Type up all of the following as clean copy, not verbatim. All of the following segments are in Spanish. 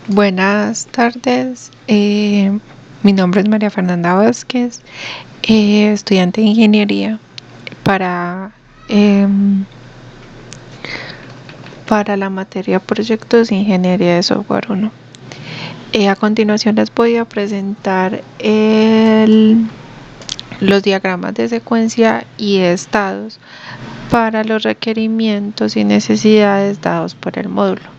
Buenas tardes, mi nombre es María Fernanda Vázquez, estudiante de ingeniería para, em, para la materia Proyectos de Ingeniería de Software 1. A continuación les voy a presentar los diagramas de secuencia y estados para los requerimientos y necesidades dados por el módulo.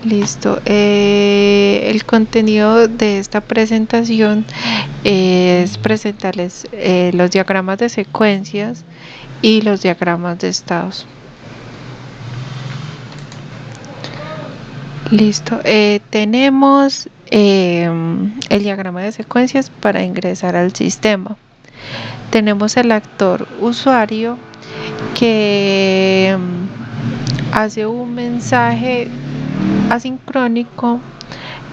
Listo. El contenido de esta presentación es presentarles los diagramas de secuencias y los diagramas de estados. Listo. Tenemos el diagrama de secuencias para ingresar al sistema. Tenemos el actor usuario que hace un mensaje asincrónico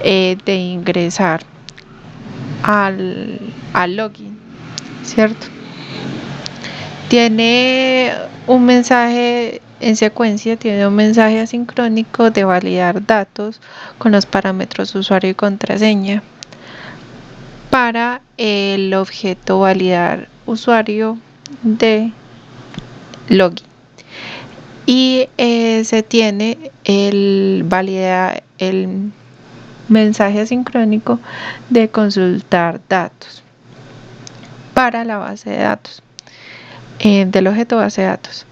de ingresar al login, ¿cierto? Tiene un mensaje en secuencia, tiene un mensaje asincrónico de validar datos con los parámetros usuario y contraseña para el objeto validar usuario de login. Y se tiene el mensaje asincrónico de consultar datos para la base de datos, del objeto base de datos.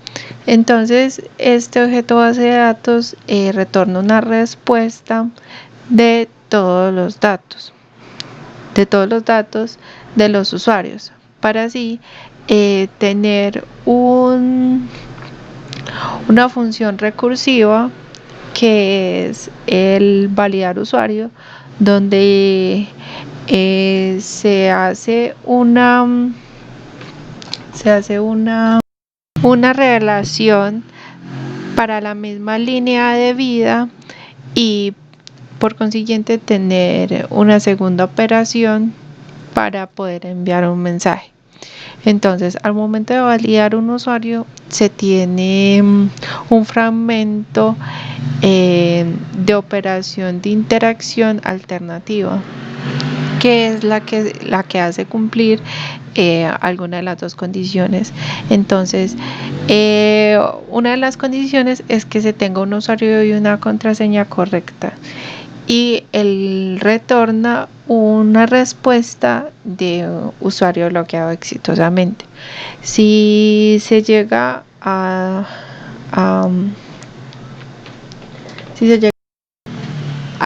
Entonces, este objeto base de datos retorna una respuesta de todos los datos de los usuarios, para así tener una función recursiva que es el validar usuario, donde se hace una relación para la misma línea de vida y por consiguiente tener una segunda operación para poder enviar un mensaje. Entonces, al momento de validar un usuario, se tiene un fragmento de operación de interacción alternativa, que es la que hace cumplir alguna de las dos condiciones. Entonces, una de las condiciones es que se tenga un usuario y una contraseña correcta, y él retorna una respuesta de usuario bloqueado exitosamente. Si se llega a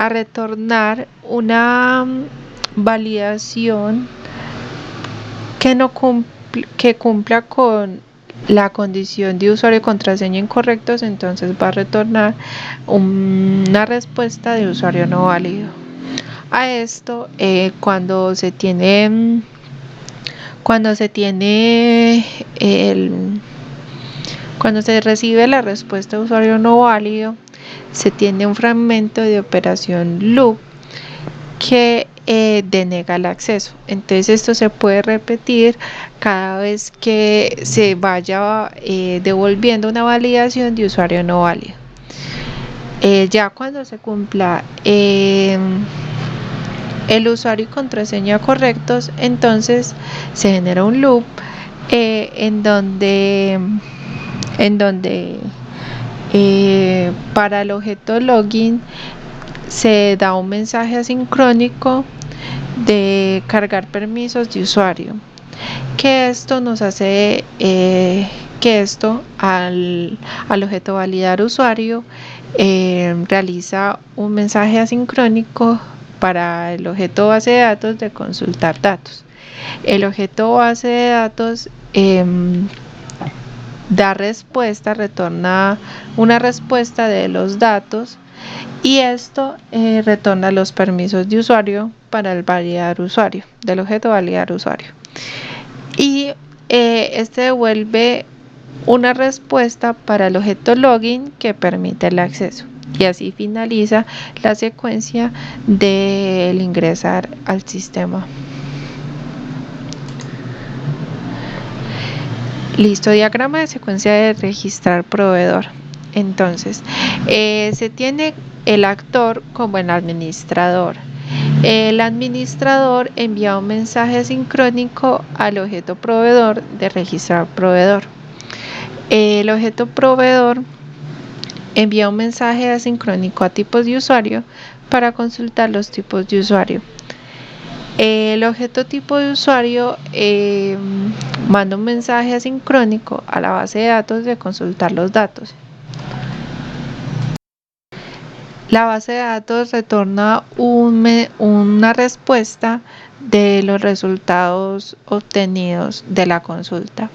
retornar una validación que cumpla con la condición de usuario y contraseña incorrectos, entonces va a retornar una respuesta de usuario no válido. A esto, cuando se recibe la respuesta de usuario no válido, se tiene un fragmento de operación loop que denega el acceso. Entonces esto se puede repetir cada vez que se vaya devolviendo una validación de usuario no válido. Ya cuando se cumpla el usuario y contraseña correctos, entonces se genera un loop en donde para el objeto login se da un mensaje asincrónico de cargar permisos de usuario, que esto nos hace que esto al objeto validar usuario realiza un mensaje asincrónico para el objeto base de datos de consultar datos. El objeto base de datos retorna una respuesta de los datos, y esto retorna los permisos de usuario para el validar usuario, del objeto validar usuario. Y este devuelve una respuesta para el objeto login que permite el acceso. Y así finaliza la secuencia del ingresar al sistema. Listo, diagrama de secuencia de registrar proveedor. Entonces, se tiene el actor como el administrador. El administrador envía un mensaje asincrónico al objeto proveedor de registrar proveedor. El objeto proveedor envía un mensaje asincrónico a tipos de usuario para consultar los tipos de usuario. El objeto tipo de usuario manda un mensaje asincrónico a la base de datos de consultar los datos. La base de datos retorna una respuesta de los resultados obtenidos de la consulta.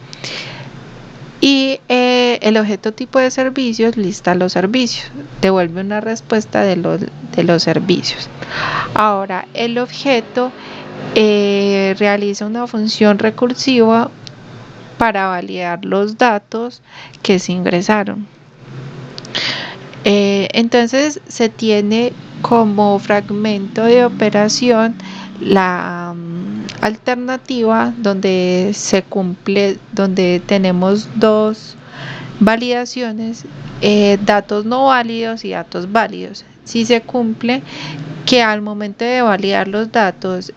Y el objeto tipo de servicios lista los servicios, devuelve una respuesta de los servicios. Ahora, el objeto realiza una función recursiva para validar los datos que se ingresaron. Entonces se tiene como fragmento de operación la alternativa donde se cumple, donde tenemos dos validaciones, datos no válidos y datos válidos. Si se cumple que al momento de validar los datos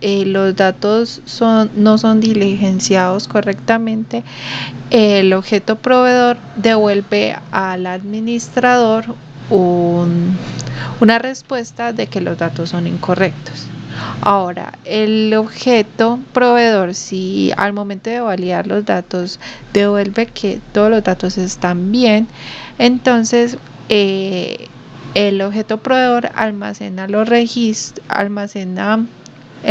no son diligenciados correctamente, el objeto proveedor devuelve al administrador una respuesta de que los datos son incorrectos. Ahora, el objeto proveedor, si al momento de validar los datos devuelve que todos los datos están bien, entonces el objeto proveedor almacena el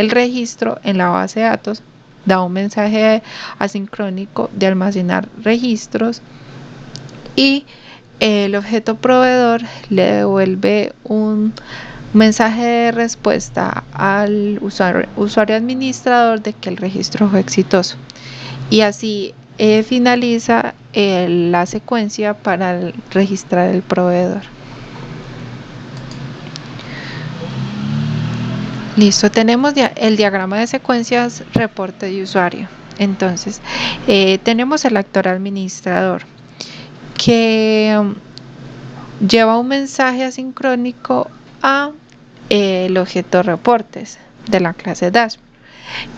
registro en la base de datos, da un mensaje asincrónico de almacenar registros y el objeto proveedor le devuelve un mensaje de respuesta al usuario administrador de que el registro fue exitoso. Y así finaliza la secuencia para registrar el proveedor. Listo, tenemos el diagrama de secuencias, reporte de usuario. Entonces, tenemos el actor administrador que lleva un mensaje asincrónico a el objeto reportes de la clase dashboard.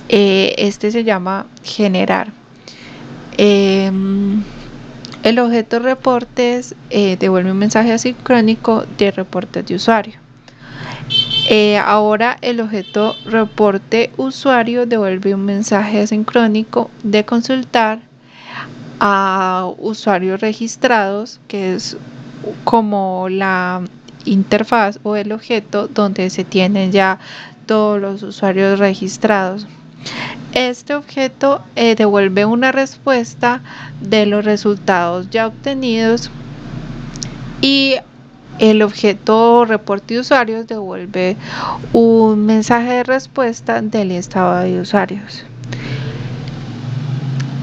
Este se llama generar. El objeto reportes devuelve un mensaje asincrónico de reportes de usuario. Ahora el objeto reporte usuario devuelve un mensaje asincrónico de consultar a usuarios registrados, que es como la interfaz o el objeto donde se tienen ya todos los usuarios registrados. Este objeto devuelve una respuesta de los resultados ya obtenidos y el objeto reporte de usuarios devuelve un mensaje de respuesta del listado de usuarios.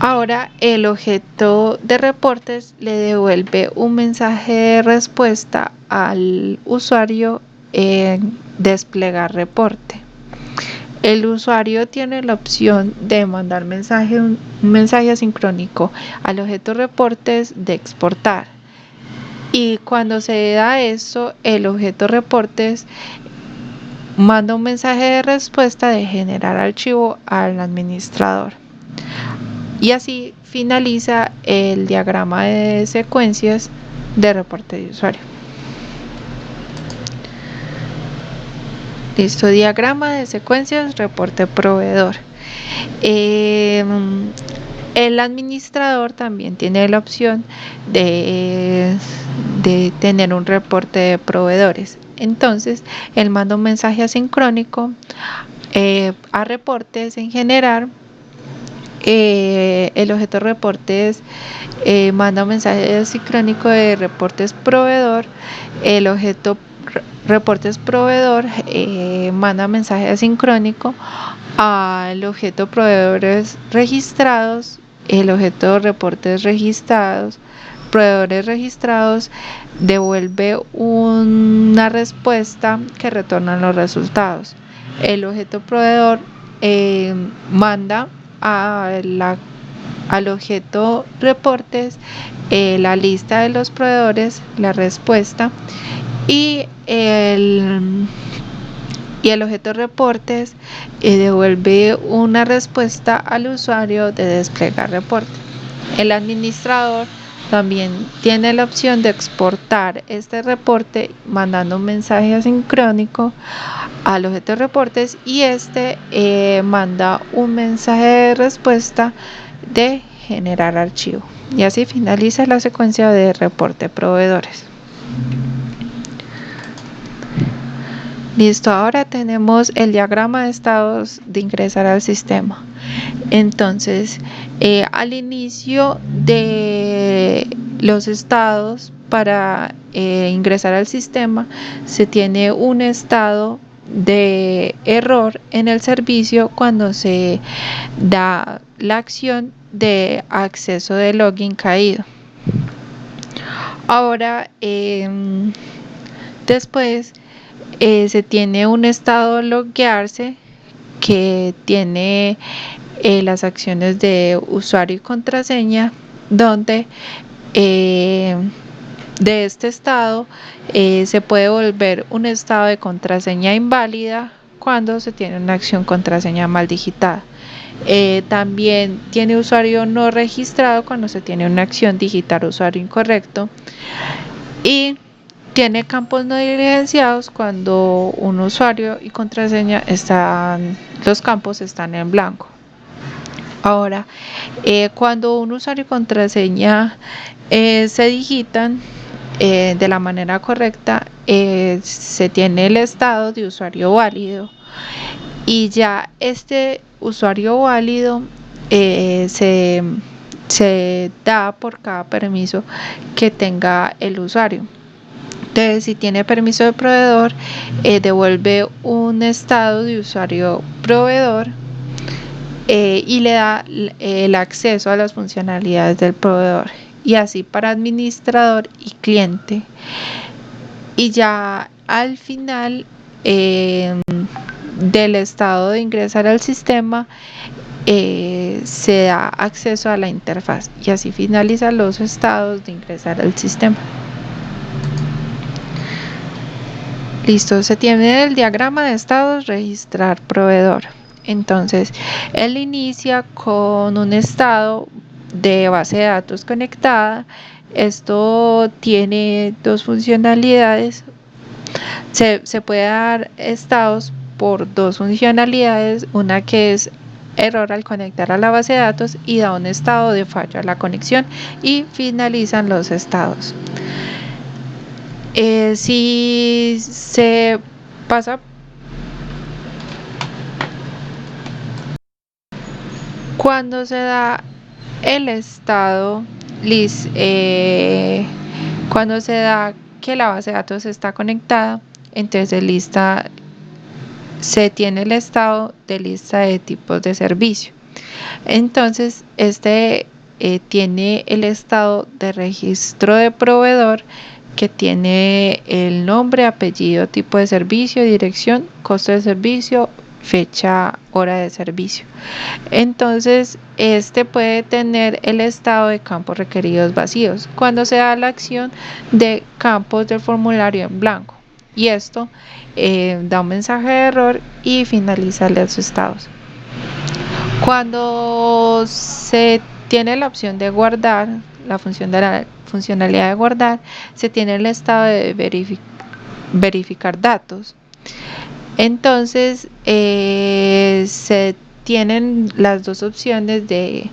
Ahora el objeto de reportes le devuelve un mensaje de respuesta al usuario en desplegar reporte. El usuario tiene la opción de mandar un mensaje asincrónico al objeto reportes de exportar. Y cuando se da eso, el objeto reportes manda un mensaje de respuesta de generar archivo al administrador. Y así finaliza el diagrama de secuencias de reporte de usuario. Listo, diagrama de secuencias, reporte proveedor. El administrador también tiene la opción de tener un reporte de proveedores. Entonces, él manda un mensaje asincrónico a reportes en general. El objeto reportes manda un mensaje asincrónico de reportes proveedor. El objeto reportes proveedor manda mensaje asincrónico al objeto proveedores registrados. El objeto reportes registrados, proveedores registrados, devuelve una respuesta que retorna los resultados. El objeto proveedor manda a la al objeto reportes la lista de los proveedores, la respuesta, y el objeto reportes devuelve una respuesta al usuario de desplegar reporte. El administrador también tiene la opción de exportar este reporte mandando un mensaje asincrónico al objeto reportes, y manda un mensaje de respuesta de generar archivo, y así finaliza la secuencia de reporte proveedores. Listo, ahora tenemos el diagrama de estados de ingresar al sistema. Entonces, al inicio de los estados para ingresar al sistema, se tiene un estado de error en el servicio cuando se da la acción de acceso de login caído. Ahora, después se tiene un estado loguearse que tiene las acciones de usuario y contraseña, donde de este estado se puede volver un estado de contraseña inválida cuando se tiene una acción contraseña mal digitada. También tiene usuario no registrado cuando se tiene una acción digitar usuario incorrecto, y tiene campos no diligenciados cuando un usuario y contraseña los campos están en blanco. Ahora, cuando un usuario y contraseña se digitan de la manera correcta, se tiene el estado de usuario válido, y ya este usuario válido se da por cada permiso que tenga el usuario. Entonces, si tiene permiso de proveedor, devuelve un estado de usuario proveedor y le da el acceso a las funcionalidades del proveedor, y así para administrador y cliente. Y ya al final del estado de ingresar al sistema se da acceso a la interfaz, y así finalizan los estados de ingresar al sistema. Listo, se tiene el diagrama de estados registrar proveedor. Entonces, él inicia con un estado de base de datos conectada. Esto tiene dos funcionalidades. Se puede dar estados por dos funcionalidades, una que es error al conectar a la base de datos y da un estado de fallo a la conexión, y finalizan los estados. Si se pasa cuando se da el estado cuando se da que la base de datos está conectada, entonces se tiene el estado de lista de tipos de servicio. Entonces tiene el estado de registro de proveedor, que tiene el nombre, apellido, tipo de servicio, dirección, costo de servicio, fecha, hora de servicio. Entonces, puede tener el estado de campos requeridos vacíos cuando se da la acción de campos del formulario en blanco, y esto da un mensaje de error y finaliza los estados. Cuando se tiene la opción de guardar, la funcionalidad de guardar, se tiene el estado de verificar datos. Entonces, se tienen las dos opciones de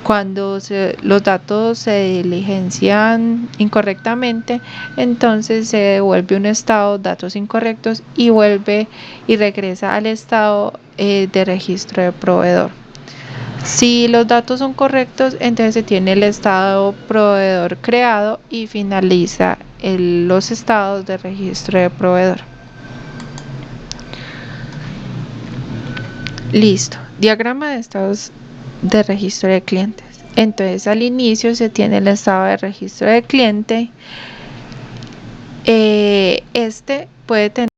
cuando los datos se diligencian incorrectamente, entonces se devuelve un estado datos incorrectos y regresa al estado de registro de proveedor. Si los datos son correctos, entonces se tiene el estado proveedor creado y finaliza los estados de registro de proveedor. Listo, diagrama de estados de registro de clientes. Entonces, al inicio se tiene el estado de registro de cliente. Puede tener